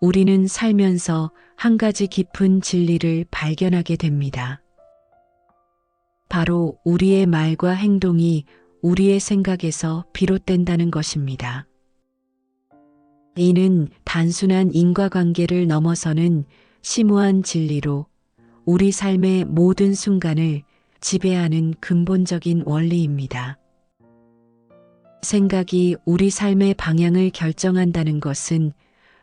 우리는 살면서 한 가지 깊은 진리를 발견하게 됩니다. 바로 우리의 말과 행동이 우리의 생각에서 비롯된다는 것입니다. 이는 단순한 인과관계를 넘어서는 심오한 진리로 우리 삶의 모든 순간을 지배하는 근본적인 원리입니다. 생각이 우리 삶의 방향을 결정한다는 것은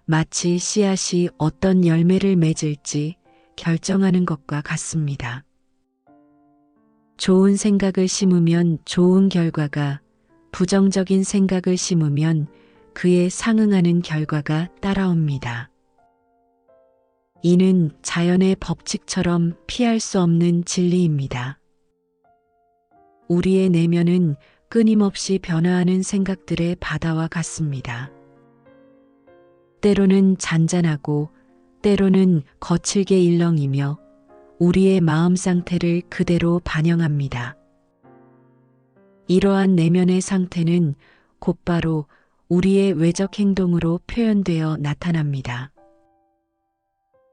마치 씨앗이 어떤 열매를 맺을지 결정하는 것과 같습니다. 좋은 생각을 심으면 좋은 결과가, 부정적인 생각을 심으면 그에 상응하는 결과가 따라옵니다. 이는 자연의 법칙처럼 피할 수 없는 진리입니다. 우리의 내면은 끊임없이 변화하는 생각들의 바다와 같습니다. 때로는 잔잔하고 때로는 거칠게 일렁이며 우리의 마음 상태를 그대로 반영합니다. 이러한 내면의 상태는 곧바로 우리의 외적 행동으로 표현되어 나타납니다.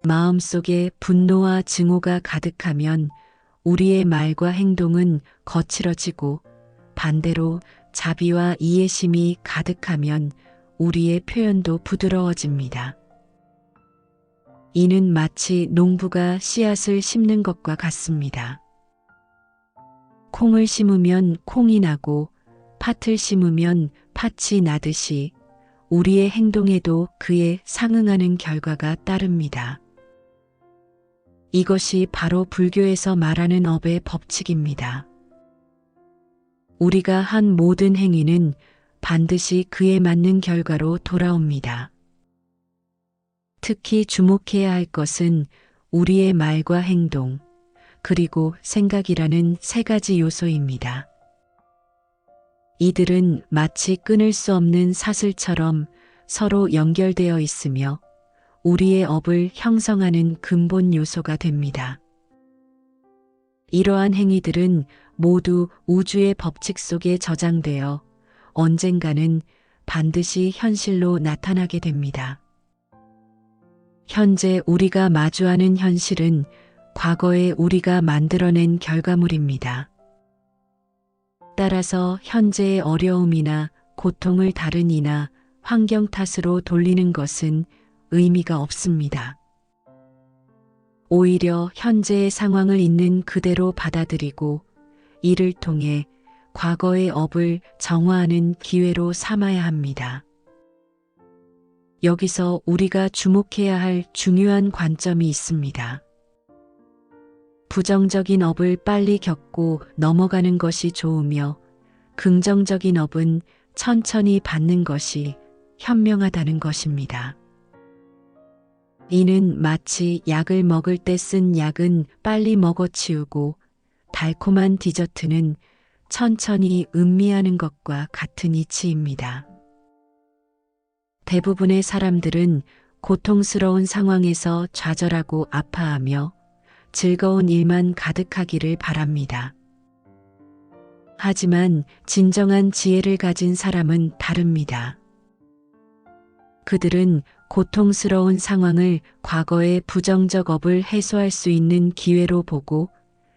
마음속에 분노와 증오가 가득하면 우리의 말과 행동은 거칠어지고 반대로 자비와 이해심이 가득하면 우리의 표현도 부드러워집니다. 이는 마치 농부가 씨앗을 심는 것과 같습니다. 콩을 심으면 콩이 나고 팥을 심으면 팥이 나듯이 우리의 행동에도 그에 상응하는 결과가 따릅니다. 이것이 바로 불교에서 말하는 업의 법칙입니다. 우리가 한 모든 행위는 반드시 그에 맞는 결과로 돌아옵니다. 특히 주목해야 할 것은 우리의 말과 행동, 그리고 생각이라는 세 가지 요소입니다. 이들은 마치 끊을 수 없는 사슬처럼 서로 연결되어 있으며 우리의 업을 형성하는 근본 요소가 됩니다. 이러한 행위들은 모두 우주의 법칙 속에 저장되어 언젠가는 반드시 현실로 나타나게 됩니다. 현재 우리가 마주하는 현실은 과거에 우리가 만들어낸 결과물입니다. 따라서 현재의 어려움이나 고통을 다른 이나 환경 탓으로 돌리는 것은 의미가 없습니다. 오히려 현재의 상황을 있는 그대로 받아들이고 이를 통해 과거의 업을 정화하는 기회로 삼아야 합니다. 여기서 우리가 주목해야 할 중요한 관점이 있습니다. 부정적인 업을 빨리 겪고 넘어가는 것이 좋으며 긍정적인 업은 천천히 받는 것이 현명하다는 것입니다. 이는 마치 약을 먹을 때 쓴 약은 빨리 먹어치우고 달콤한 디저트는 천천히 음미하는 것과 같은 이치입니다. 대부분의 사람들은 고통스러운 상황에서 좌절하고 아파하며 즐거운 일만 가득하기를 바랍니다. 하지만 진정한 지혜를 가진 사람은 다릅니다. 그들은 고통스러운 상황을 과거의 부정적 업을 해소할 수 있는 기회로 보고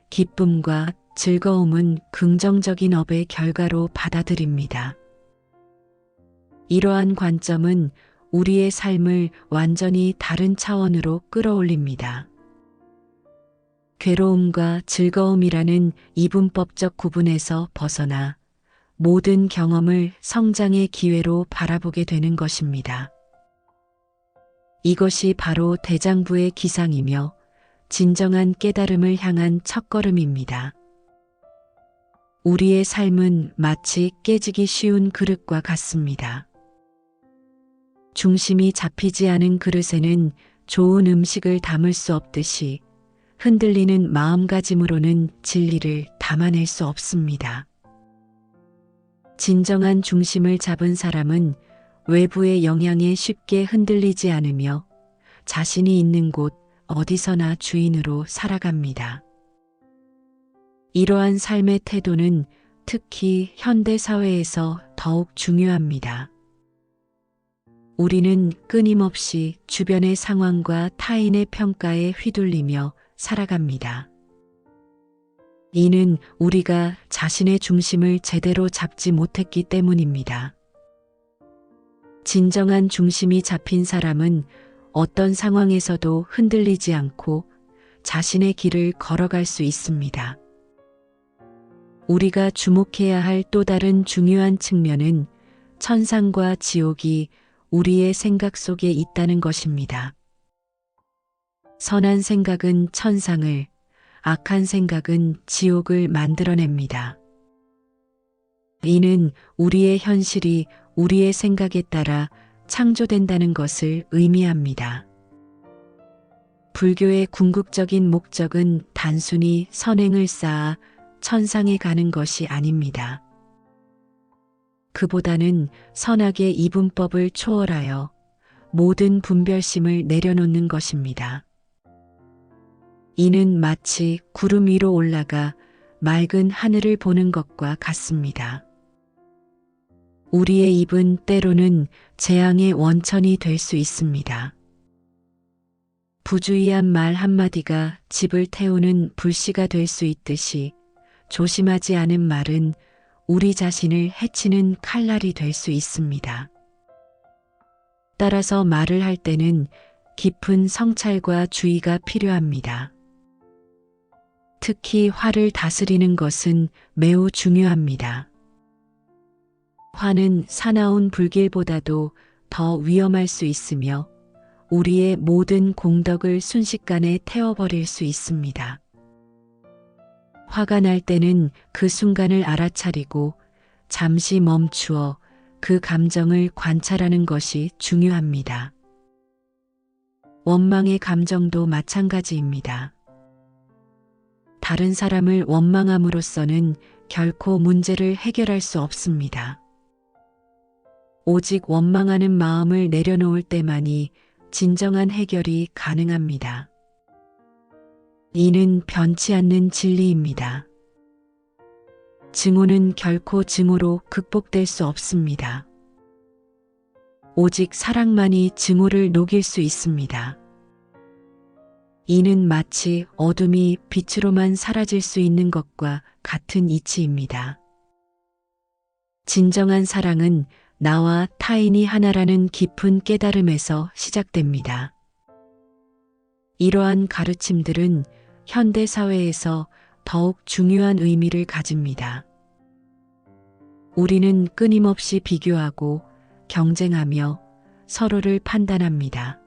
기쁨과 즐거움은 긍정적인 업의 결과로 받아들입니다. 이러한 관점은 우리의 삶을 완전히 다른 차원으로 끌어올립니다. 괴로움과 즐거움이라는 이분법적 구분에서 벗어나 모든 경험을 성장의 기회로 바라보게 되는 것입니다. 이것이 바로 대장부의 기상이며 진정한 깨달음을 향한 첫걸음입니다. 우리의 삶은 마치 깨지기 쉬운 그릇과 같습니다. 중심이 잡히지 않은 그릇에는 좋은 음식을 담을 수 없듯이 흔들리는 마음가짐으로는 진리를 담아낼 수 없습니다. 진정한 중심을 잡은 사람은 외부의 영향에 쉽게 흔들리지 않으며 자신이 있는 곳 어디서나 주인으로 살아갑니다. 이러한 삶의 태도는 특히 현대 사회에서 더욱 중요합니다. 우리는 끊임없이 주변의 상황과 타인의 평가에 휘둘리며 살아갑니다. 이는 우리가 자신의 중심을 제대로 잡지 못했기 때문입니다. 진정한 중심이 잡힌 사람은 어떤 상황에서도 흔들리지 않고 자신의 길을 걸어갈 수 있습니다. 우리가 주목해야 할 또 다른 중요한 측면은 천상과 지옥이 우리의 생각 속에 있다는 것입니다. 선한 생각은 천상을, 악한 생각은 지옥을 만들어냅니다. 이는 우리의 현실이 우리의 생각에 따라 창조된다는 것을 의미합니다. 불교의 궁극적인 목적은 단순히 선행을 쌓아 천상에 가는 것이 아닙니다. 그보다는 선악의 이분법을 초월하여 모든 분별심을 내려놓는 것입니다. 이는 마치 구름 위로 올라가 맑은 하늘을 보는 것과 같습니다. 우리의 입은 때로는 재앙의 원천이 될 수 있습니다. 부주의한 말 한마디가 집을 태우는 불씨가 될 수 있듯이 조심하지 않은 말은 우리 자신을 해치는 칼날이 될 수 있습니다. 따라서 말을 할 때는 깊은 성찰과 주의가 필요합니다. 특히 화를 다스리는 것은 매우 중요합니다. 화는 사나운 불길보다도 더 위험할 수 있으며 우리의 모든 공덕을 순식간에 태워버릴 수 있습니다. 화가 날 때는 그 순간을 알아차리고 잠시 멈추어 그 감정을 관찰하는 것이 중요합니다. 원망의 감정도 마찬가지입니다. 다른 사람을 원망함으로써는 결코 문제를 해결할 수 없습니다. 오직 원망하는 마음을 내려놓을 때만이 진정한 해결이 가능합니다. 이는 변치 않는 진리입니다. 증오는 결코 증오로 극복될 수 없습니다. 오직 사랑만이 증오를 녹일 수 있습니다. 이는 마치 어둠이 빛으로만 사라질 수 있는 것과 같은 이치입니다. 진정한 사랑은 나와 타인이 하나라는 깊은 깨달음에서 시작됩니다. 이러한 가르침들은 현대 사회에서 더욱 중요한 의미를 가집니다. 우리는 끊임없이 비교하고 경쟁하며 서로를 판단합니다.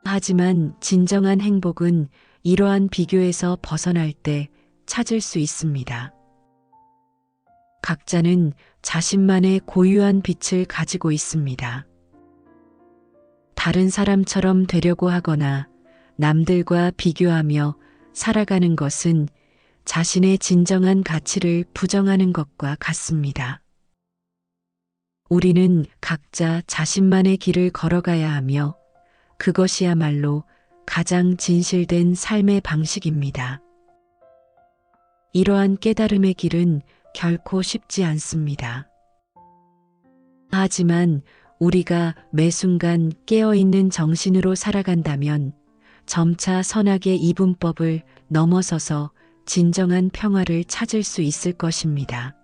하지만 진정한 행복은 이러한 비교에서 벗어날 때 찾을 수 있습니다. 각자는 자신만의 고유한 빛을 가지고 있습니다. 다른 사람처럼 되려고 하거나 남들과 비교하며 살아가는 것은 자신의 진정한 가치를 부정하는 것과 같습니다. 우리는 각자 자신만의 길을 걸어가야 하며 그것이야말로 가장 진실된 삶의 방식입니다. 이러한 깨달음의 길은 결코 쉽지 않습니다. 하지만 우리가 매 순간 깨어있는 정신으로 살아간다면 점차 선악의 이분법을 넘어서서 진정한 평화를 찾을 수 있을 것입니다.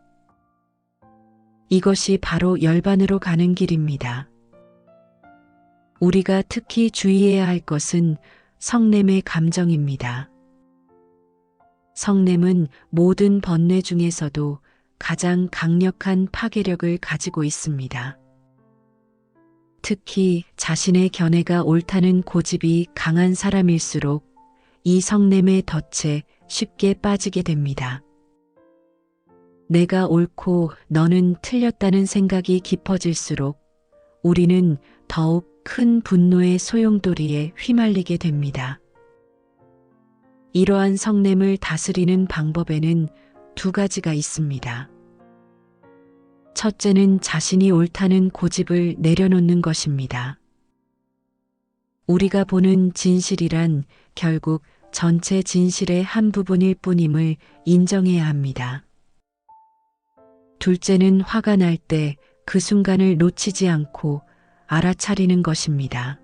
이것이 바로 열반으로 가는 길입니다. 우리가 특히 주의해야 할 것은 성냄의 감정입니다. 성냄은 모든 번뇌 중에서도 가장 강력한 파괴력을 가지고 있습니다. 특히 자신의 견해가 옳다는 고집이 강한 사람일수록 이 성냄의 덫에 쉽게 빠지게 됩니다. 내가 옳고 너는 틀렸다는 생각이 깊어질수록 우리는 더욱 큰 분노의 소용돌이에 휘말리게 됩니다. 이러한 성냄을 다스리는 방법에는 두 가지가 있습니다. 첫째는 자신이 옳다는 고집을 내려놓는 것입니다. 우리가 보는 진실이란 결국 전체 진실의 한 부분일 뿐임을 인정해야 합니다. 둘째는 화가 날 때 그 순간을 놓치지 않고 알아차리는 것입니다.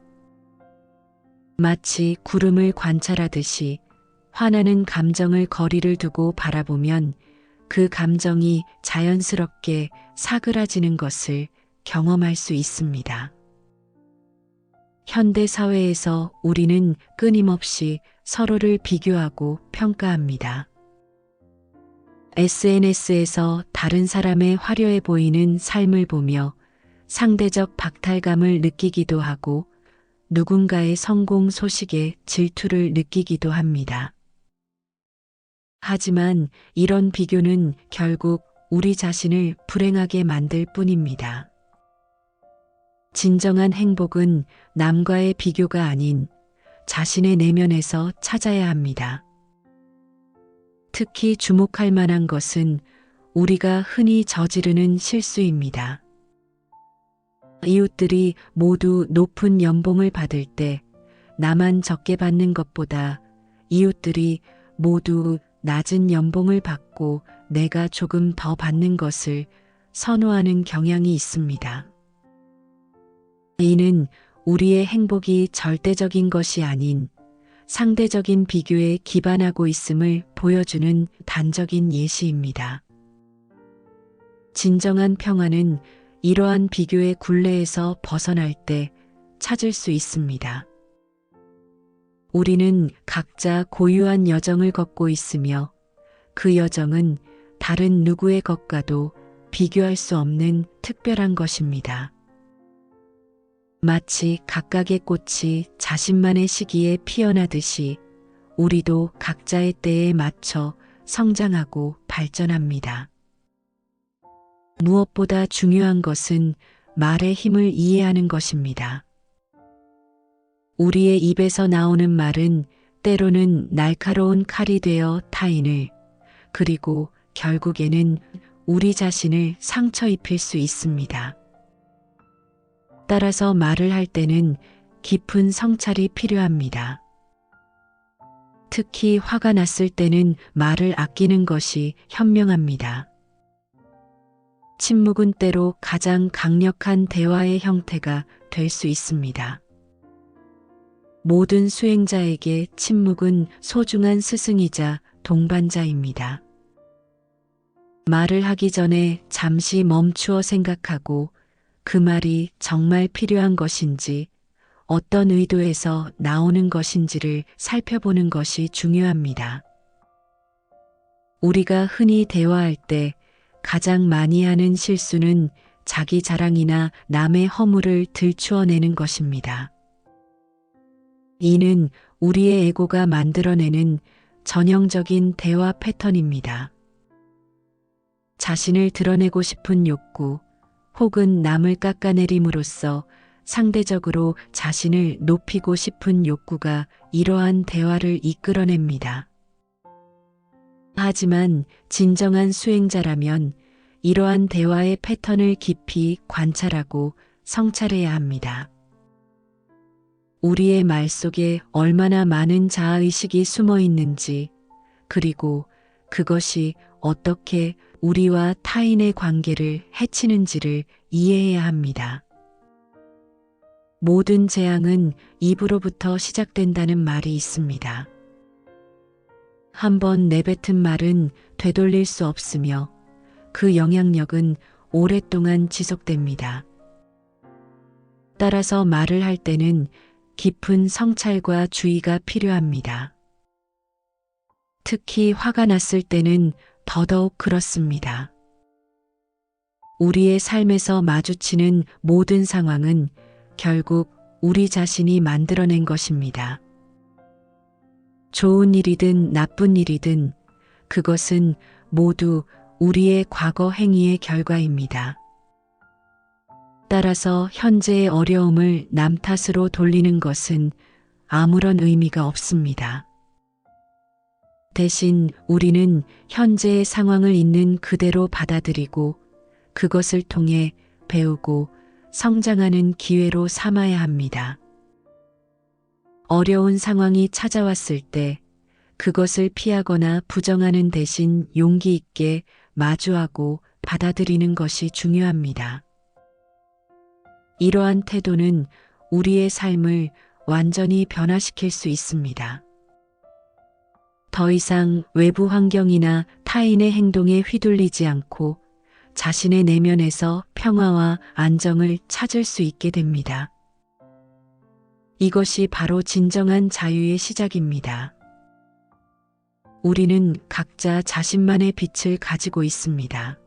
마치 구름을 관찰하듯이 화나는 감정을 거리를 두고 바라보면 그 감정이 자연스럽게 사그라지는 것을 경험할 수 있습니다. 현대 사회에서 우리는 끊임없이 서로를 비교하고 평가합니다. SNS에서 다른 사람의 화려해 보이는 삶을 보며 상대적 박탈감을 느끼기도 하고 누군가의 성공 소식에 질투를 느끼기도 합니다. 하지만 이런 비교는 결국 우리 자신을 불행하게 만들 뿐입니다. 진정한 행복은 남과의 비교가 아닌 자신의 내면에서 찾아야 합니다. 특히 주목할 만한 것은 우리가 흔히 저지르는 실수입니다. 이웃들이 모두 높은 연봉을 받을 때 나만 적게 받는 것보다 이웃들이 모두 낮은 연봉을 받고 내가 조금 더 받는 것을 선호하는 경향이 있습니다. 이는 우리의 행복이 절대적인 것이 아닌 상대적인 비교에 기반하고 있음을 보여주는 단적인 예시입니다. 진정한 평화는 이러한 비교의 굴레에서 벗어날 때 찾을 수 있습니다. 우리는 각자 고유한 여정을 걷고 있으며 그 여정은 다른 누구의 것과도 비교할 수 없는 특별한 것입니다. 마치 각각의 꽃이 자신만의 시기에 피어나듯이 우리도 각자의 때에 맞춰 성장하고 발전합니다. 무엇보다 중요한 것은 말의 힘을 이해하는 것입니다. 우리의 입에서 나오는 말은 때로는 날카로운 칼이 되어 타인을, 그리고 결국에는 우리 자신을 상처 입힐 수 있습니다. 따라서 말을 할 때는 깊은 성찰이 필요합니다. 특히 화가 났을 때는 말을 아끼는 것이 현명합니다. 침묵은 때로 가장 강력한 대화의 형태가 될 수 있습니다. 모든 수행자에게 침묵은 소중한 스승이자 동반자입니다. 말을 하기 전에 잠시 멈추어 생각하고 그 말이 정말 필요한 것인지, 어떤 의도에서 나오는 것인지를 살펴보는 것이 중요합니다. 우리가 흔히 대화할 때 가장 많이 하는 실수는 자기 자랑이나 남의 허물을 들추어내는 것입니다. 이는 우리의 에고가 만들어내는 전형적인 대화 패턴입니다. 자신을 드러내고 싶은 욕구, 혹은 남을 깎아내림으로써 상대적으로 자신을 높이고 싶은 욕구가 이러한 대화를 이끌어냅니다. 하지만 진정한 수행자라면 이러한 대화의 패턴을 깊이 관찰하고 성찰해야 합니다. 우리의 말 속에 얼마나 많은 자아의식이 숨어 있는지, 그리고 그것이 어떻게 우리와 타인의 관계를 해치는지를 이해해야 합니다. 모든 재앙은 입으로부터 시작된다는 말이 있습니다. 한번 내뱉은 말은 되돌릴 수 없으며 그 영향력은 오랫동안 지속됩니다. 따라서 말을 할 때는 깊은 성찰과 주의가 필요합니다. 특히 화가 났을 때는 더더욱 그렇습니다. 우리의 삶에서 마주치는 모든 상황은 결국 우리 자신이 만들어낸 것입니다. 좋은 일이든 나쁜 일이든 그것은 모두 우리의 과거 행위의 결과입니다. 따라서 현재의 어려움을 남 탓으로 돌리는 것은 아무런 의미가 없습니다. 대신 우리는 현재의 상황을 있는 그대로 받아들이고 그것을 통해 배우고 성장하는 기회로 삼아야 합니다. 어려운 상황이 찾아왔을 때 그것을 피하거나 부정하는 대신 용기 있게 마주하고 받아들이는 것이 중요합니다. 이러한 태도는 우리의 삶을 완전히 변화시킬 수 있습니다. 더 이상 외부 환경이나 타인의 행동에 휘둘리지 않고 자신의 내면에서 평화와 안정을 찾을 수 있게 됩니다. 이것이 바로 진정한 자유의 시작입니다. 우리는 각자 자신만의 빛을 가지고 있습니다.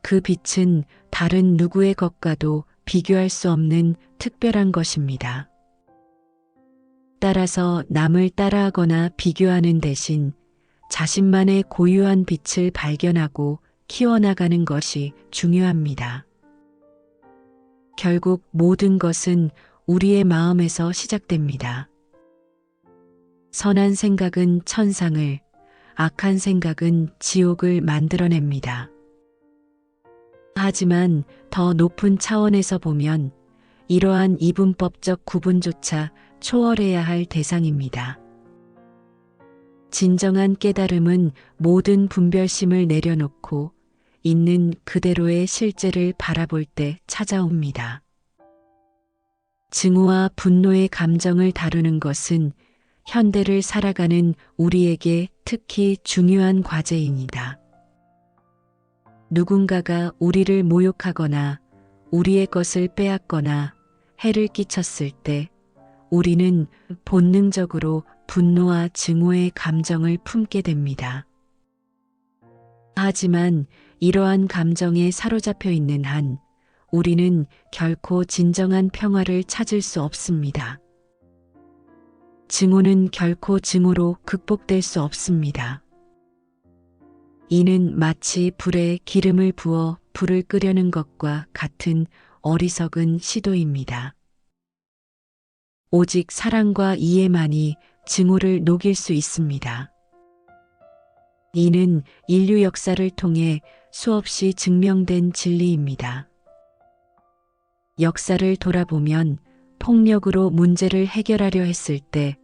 그 빛은 다른 누구의 것과도 비교할 수 없는 특별한 것입니다. 따라서 남을 따라하거나 비교하는 대신 자신만의 고유한 빛을 발견하고 키워나가는 것이 중요합니다. 결국 모든 것은 우리의 마음에서 시작됩니다. 선한 생각은 천상을, 악한 생각은 지옥을 만들어냅니다. 하지만 더 높은 차원에서 보면 이러한 이분법적 구분조차 초월해야 할 대상입니다. 진정한 깨달음은 모든 분별심을 내려놓고 있는 그대로의 실제를 바라볼 때 찾아옵니다. 증오와 분노의 감정을 다루는 것은 현대를 살아가는 우리에게 특히 중요한 과제입니다. 누군가가 우리를 모욕하거나 우리의 것을 빼앗거나 해를 끼쳤을 때 우리는 본능적으로 분노와 증오의 감정을 품게 됩니다. 하지만 이러한 감정에 사로잡혀 있는 한 우리는 결코 진정한 평화를 찾을 수 없습니다. 증오는 결코 증오로 극복될 수 없습니다. 이는 마치 불에 기름을 부어 불을 끄려는 것과 같은 어리석은 시도입니다. 오직 사랑과 이해만이 증오를 녹일 수 있습니다. 이는 인류 역사를 통해 수없이 증명된 진리입니다. 역사를 돌아보면 폭력으로 문제를 해결하려 했을 때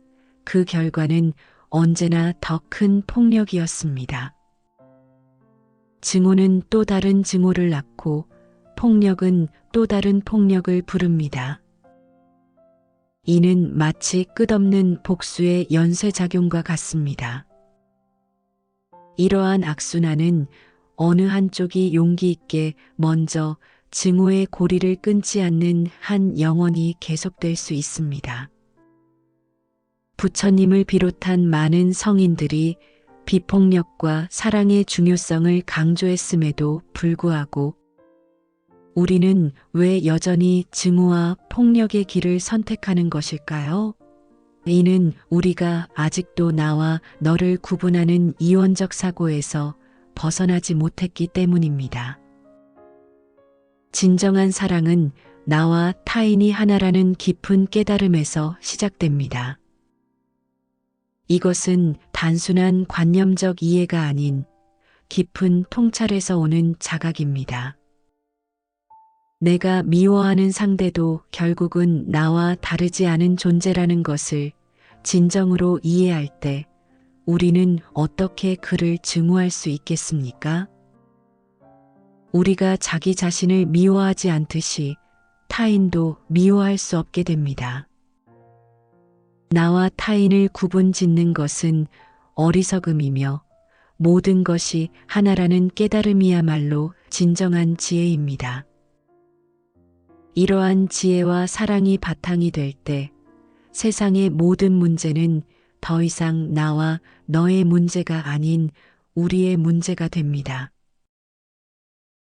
그 결과는 언제나 더 큰 폭력이었습니다. 증오는 또 다른 증오를 낳고 폭력은 또 다른 폭력을 부릅니다. 이는 마치 끝없는 복수의 연쇄작용과 같습니다. 이러한 악순환은 어느 한쪽이 용기 있게 먼저 증오의 고리를 끊지 않는 한 영원히 계속될 수 있습니다. 부처님을 비롯한 많은 성인들이 비폭력과 사랑의 중요성을 강조했음에도 불구하고 우리는 왜 여전히 증오와 폭력의 길을 선택하는 것일까요? 이는 우리가 아직도 나와 너를 구분하는 이원적 사고에서 벗어나지 못했기 때문입니다. 진정한 사랑은 나와 타인이 하나라는 깊은 깨달음에서 시작됩니다. 이것은 단순한 관념적 이해가 아닌 깊은 통찰에서 오는 자각입니다. 내가 미워하는 상대도 결국은 나와 다르지 않은 존재라는 것을 진정으로 이해할 때 우리는 어떻게 그를 증오할 수 있겠습니까? 우리가 자기 자신을 미워하지 않듯이 타인도 미워할 수 없게 됩니다. 나와 타인을 구분 짓는 것은 어리석음이며 모든 것이 하나라는 깨달음이야말로 진정한 지혜입니다. 이러한 지혜와 사랑이 바탕이 될 때 세상의 모든 문제는 더 이상 나와 너의 문제가 아닌 우리의 문제가 됩니다.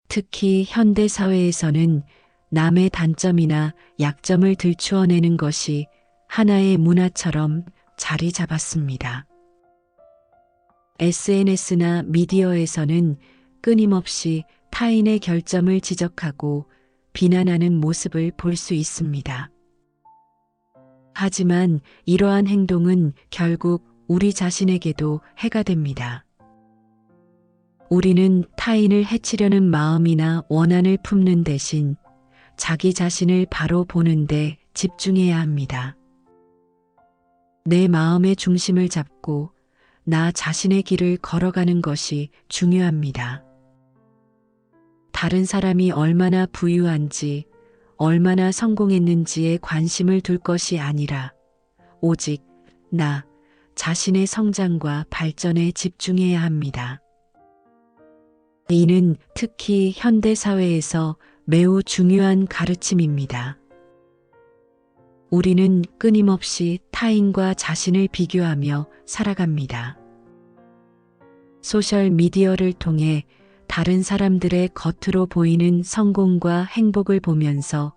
특히 현대 사회에서는 남의 단점이나 약점을 들추어내는 것이 하나의 문화처럼 자리 잡았습니다. SNS나 미디어에서는 끊임없이 타인의 결점을 지적하고 비난하는 모습을 볼 수 있습니다. 하지만 이러한 행동은 결국 우리 자신에게도 해가 됩니다. 우리는 타인을 해치려는 마음이나 원한을 품는 대신 자기 자신을 바로 보는데 집중해야 합니다. 내 마음의 중심을 잡고 나 자신의 길을 걸어가는 것이 중요합니다. 다른 사람이 얼마나 부유한지, 얼마나 성공했는지에 관심을 둘 것이 아니라 오직 나 자신의 성장과 발전에 집중해야 합니다. 이는 특히 현대 사회에서 매우 중요한 가르침입니다. 우리는 끊임없이 타인과 자신을 비교하며 살아갑니다. 소셜 미디어를 통해 다른 사람들의 겉으로 보이는 성공과 행복을 보면서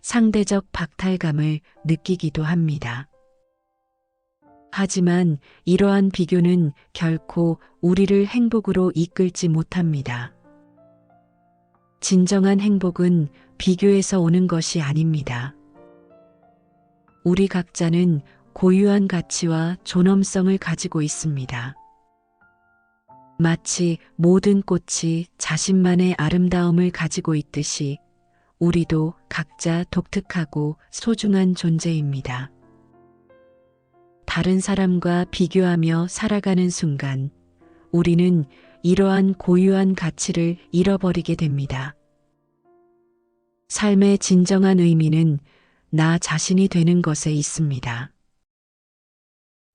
상대적 박탈감을 느끼기도 합니다. 하지만 이러한 비교는 결코 우리를 행복으로 이끌지 못합니다. 진정한 행복은 비교에서 오는 것이 아닙니다. 우리 각자는 고유한 가치와 존엄성을 가지고 있습니다. 마치 모든 꽃이 자신만의 아름다움을 가지고 있듯이 우리도 각자 독특하고 소중한 존재입니다. 다른 사람과 비교하며 살아가는 순간 우리는 이러한 고유한 가치를 잃어버리게 됩니다. 삶의 진정한 의미는 나 자신이 되는 것에 있습니다.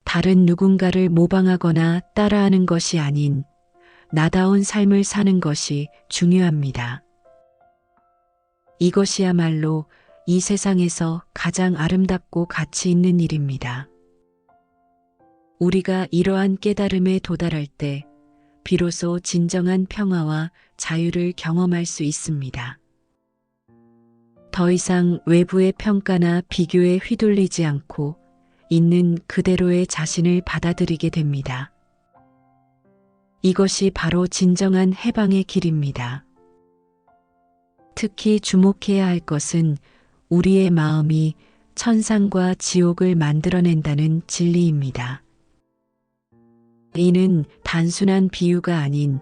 다른 누군가를 모방하거나 따라하는 것이 아닌 나다운 삶을 사는 것이 중요합니다. 이것이야말로 이 세상에서 가장 아름답고 가치 있는 일입니다. 우리가 이러한 깨달음에 도달할 때 비로소 진정한 평화와 자유를 경험할 수 있습니다. 더 이상 외부의 평가나 비교에 휘둘리지 않고 있는 그대로의 자신을 받아들이게 됩니다. 이것이 바로 진정한 해방의 길입니다. 특히 주목해야 할 것은 우리의 마음이 천상과 지옥을 만들어낸다는 진리입니다. 이는 단순한 비유가 아닌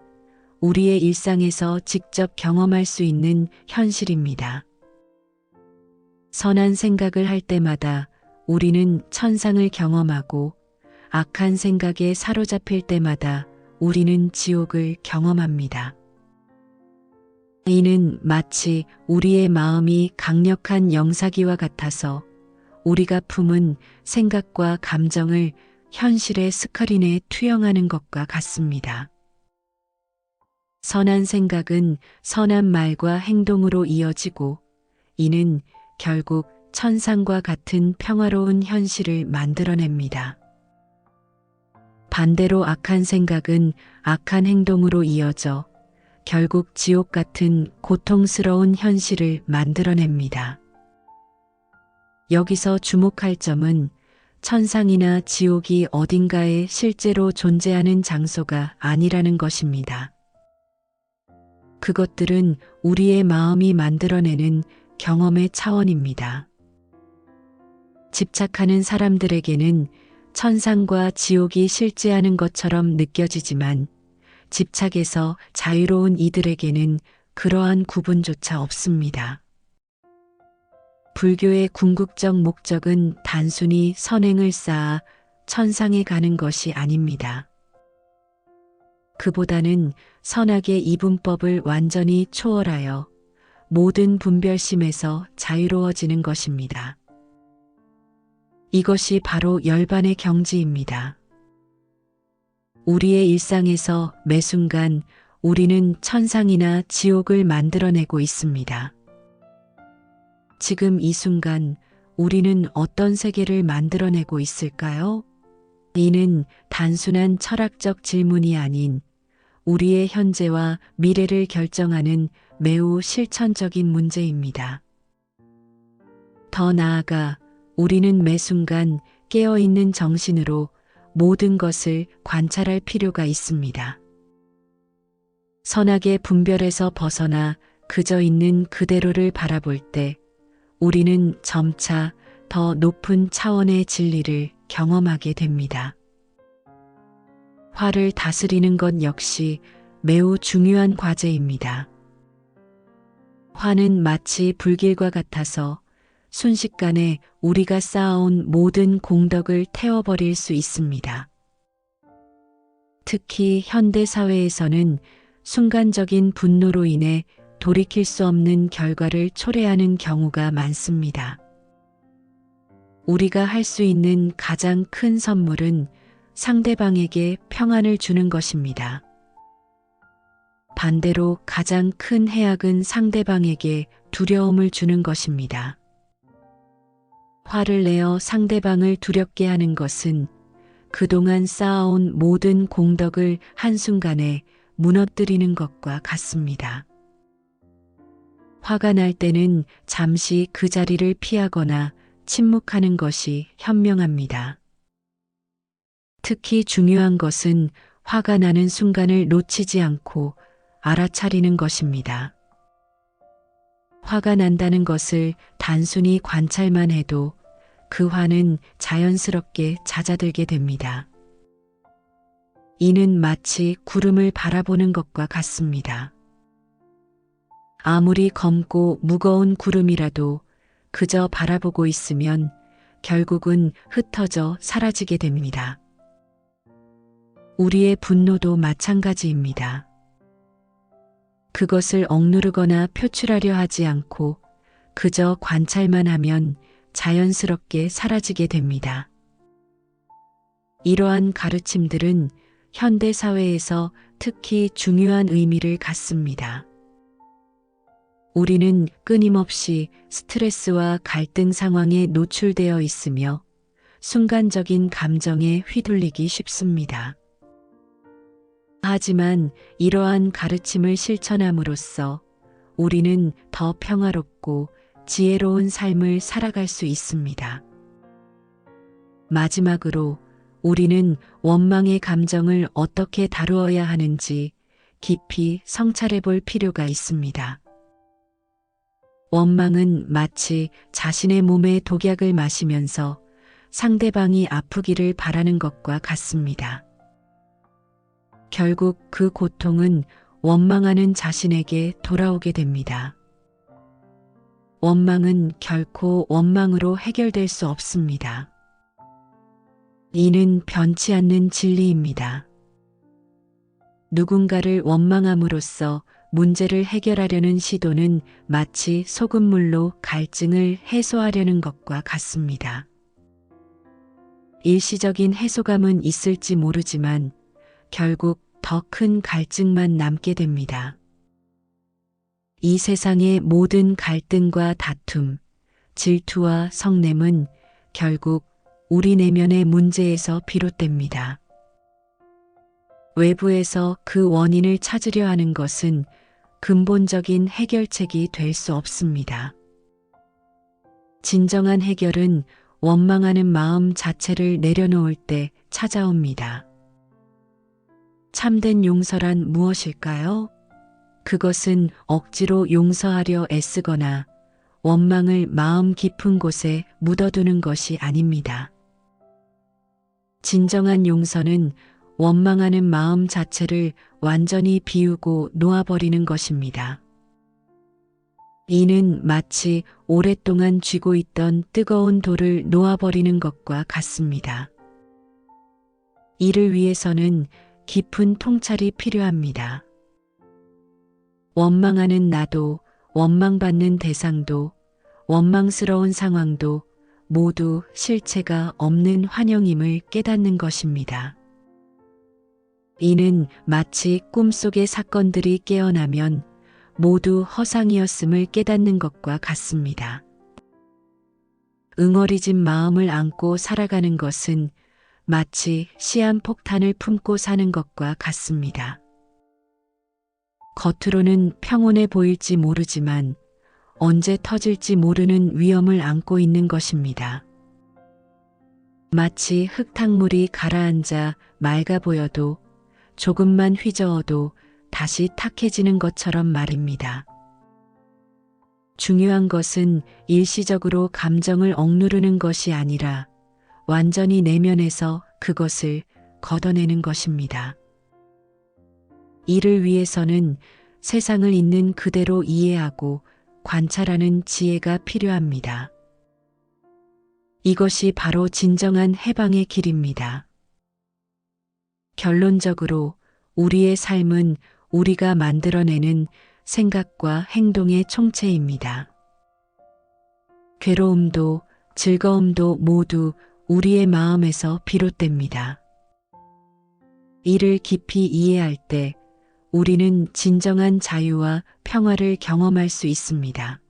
우리의 일상에서 직접 경험할 수 있는 현실입니다. 선한 생각을 할 때마다 우리는 천상을 경험하고 악한 생각에 사로잡힐 때마다 우리는 지옥을 경험합니다. 이는 마치 우리의 마음이 강력한 영사기와 같아서 우리가 품은 생각과 감정을 현실의 스크린에 투영하는 것과 같습니다. 선한 생각은 선한 말과 행동으로 이어지고 이는 결국 천상과 같은 평화로운 현실을 만들어냅니다. 반대로 악한 생각은 악한 행동으로 이어져 결국 지옥 같은 고통스러운 현실을 만들어냅니다. 여기서 주목할 점은 천상이나 지옥이 어딘가에 실제로 존재하는 장소가 아니라는 것입니다. 그것들은 우리의 마음이 만들어내는 경험의 차원입니다. 집착하는 사람들에게는 천상과 지옥이 실제하는 것처럼 느껴지지만 집착에서 자유로운 이들에게는 그러한 구분조차 없습니다. 불교의 궁극적 목적은 단순히 선행을 쌓아 천상에 가는 것이 아닙니다. 그보다는 선악의 이분법을 완전히 초월하여 모든 분별심에서 자유로워지는 것입니다. 이것이 바로 열반의 경지입니다. 우리의 일상에서 매 순간 우리는 천상이나 지옥을 만들어내고 있습니다. 지금 이 순간 우리는 어떤 세계를 만들어내고 있을까요? 이는 단순한 철학적 질문이 아닌 우리의 현재와 미래를 결정하는 매우 실천적인 문제입니다. 더 나아가 우리는 매 순간 깨어있는 정신으로 모든 것을 관찰할 필요가 있습니다. 선악의 분별에서 벗어나 그저 있는 그대로를 바라볼 때 우리는 점차 더 높은 차원의 진리를 경험하게 됩니다. 화를 다스리는 것 역시 매우 중요한 과제입니다. 화는 마치 불길과 같아서 순식간에 우리가 쌓아온 모든 공덕을 태워버릴 수 있습니다. 특히 현대 사회에서는 순간적인 분노로 인해 돌이킬 수 없는 결과를 초래하는 경우가 많습니다. 우리가 할 수 있는 가장 큰 선물은 상대방에게 평안을 주는 것입니다. 반대로 가장 큰 해악은 상대방에게 두려움을 주는 것입니다. 화를 내어 상대방을 두렵게 하는 것은 그동안 쌓아온 모든 공덕을 한순간에 무너뜨리는 것과 같습니다. 화가 날 때는 잠시 그 자리를 피하거나 침묵하는 것이 현명합니다. 특히 중요한 것은 화가 나는 순간을 놓치지 않고 알아차리는 것입니다. 화가 난다는 것을 단순히 관찰만 해도 그 화는 자연스럽게 잦아들게 됩니다. 이는 마치 구름을 바라보는 것과 같습니다. 아무리 검고 무거운 구름이라도 그저 바라보고 있으면 결국은 흩어져 사라지게 됩니다. 우리의 분노도 마찬가지입니다. 그것을 억누르거나 표출하려 하지 않고 그저 관찰만 하면 자연스럽게 사라지게 됩니다. 이러한 가르침들은 현대 사회에서 특히 중요한 의미를 갖습니다. 우리는 끊임없이 스트레스와 갈등 상황에 노출되어 있으며 순간적인 감정에 휘둘리기 쉽습니다. 하지만 이러한 가르침을 실천함으로써 우리는 더 평화롭고 지혜로운 삶을 살아갈 수 있습니다. 마지막으로 우리는 원망의 감정을 어떻게 다루어야 하는지 깊이 성찰해 볼 필요가 있습니다. 원망은 마치 자신의 몸에 독약을 마시면서 상대방이 아프기를 바라는 것과 같습니다. 결국 그 고통은 원망하는 자신에게 돌아오게 됩니다. 원망은 결코 원망으로 해결될 수 없습니다. 이는 변치 않는 진리입니다. 누군가를 원망함으로써 문제를 해결하려는 시도는 마치 소금물로 갈증을 해소하려는 것과 같습니다. 일시적인 해소감은 있을지 모르지만 결국 더 큰 갈증만 남게 됩니다. 이 세상의 모든 갈등과 다툼, 질투와 성냄은 결국 우리 내면의 문제에서 비롯됩니다. 외부에서 그 원인을 찾으려 하는 것은 근본적인 해결책이 될 수 없습니다. 진정한 해결은 원망하는 마음 자체를 내려놓을 때 찾아옵니다. 참된 용서란 무엇일까요? 그것은 억지로 용서하려 애쓰거나 원망을 마음 깊은 곳에 묻어두는 것이 아닙니다. 진정한 용서는 원망하는 마음 자체를 완전히 비우고 놓아버리는 것입니다. 이는 마치 오랫동안 쥐고 있던 뜨거운 돌을 놓아버리는 것과 같습니다. 이를 위해서는 깊은 통찰이 필요합니다. 원망하는 나도, 원망받는 대상도, 원망스러운 상황도 모두 실체가 없는 환영임을 깨닫는 것입니다. 이는 마치 꿈속의 사건들이 깨어나면 모두 허상이었음을 깨닫는 것과 같습니다. 응어리진 마음을 안고 살아가는 것은 마치 시한폭탄을 품고 사는 것과 같습니다. 겉으로는 평온해 보일지 모르지만 언제 터질지 모르는 위험을 안고 있는 것입니다. 마치 흙탕물이 가라앉아 맑아 보여도 조금만 휘저어도 다시 탁해지는 것처럼 말입니다. 중요한 것은 일시적으로 감정을 억누르는 것이 아니라 완전히 내면에서 그것을 걷어내는 것입니다. 이를 위해서는 세상을 있는 그대로 이해하고 관찰하는 지혜가 필요합니다. 이것이 바로 진정한 해방의 길입니다. 결론적으로 우리의 삶은 우리가 만들어내는 생각과 행동의 총체입니다. 괴로움도 즐거움도 모두 우리의 마음에서 비롯됩니다. 이를 깊이 이해할 때 우리는 진정한 자유와 평화를 경험할 수 있습니다.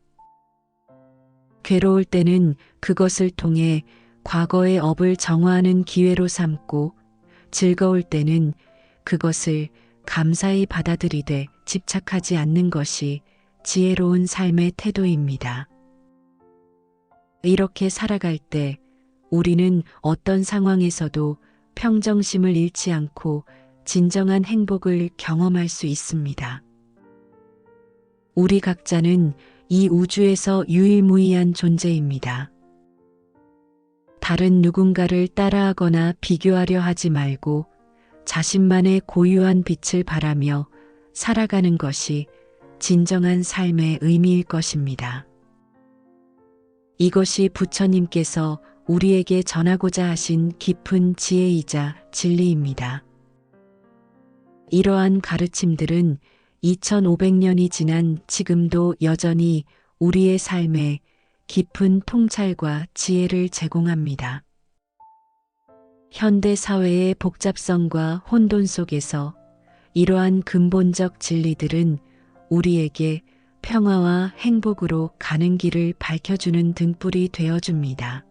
괴로울 때는 그것을 통해 과거의 업을 정화하는 기회로 삼고, 즐거울 때는 그것을 감사히 받아들이되 집착하지 않는 것이 지혜로운 삶의 태도입니다. 이렇게 살아갈 때 우리는 어떤 상황에서도 평정심을 잃지 않고 진정한 행복을 경험할 수 있습니다. 우리 각자는 이 우주에서 유일무이한 존재입니다. 다른 누군가를 따라하거나 비교하려 하지 말고 자신만의 고유한 빛을 바라며 살아가는 것이 진정한 삶의 의미일 것입니다. 이것이 부처님께서 우리에게 전하고자 하신 깊은 지혜이자 진리입니다. 이러한 가르침들은 2500년이 지난 지금도 여전히 우리의 삶에 깊은 통찰과 지혜를 제공합니다. 현대 사회의 복잡성과 혼돈 속에서 이러한 근본적 진리들은 우리에게 평화와 행복으로 가는 길을 밝혀주는 등불이 되어줍니다.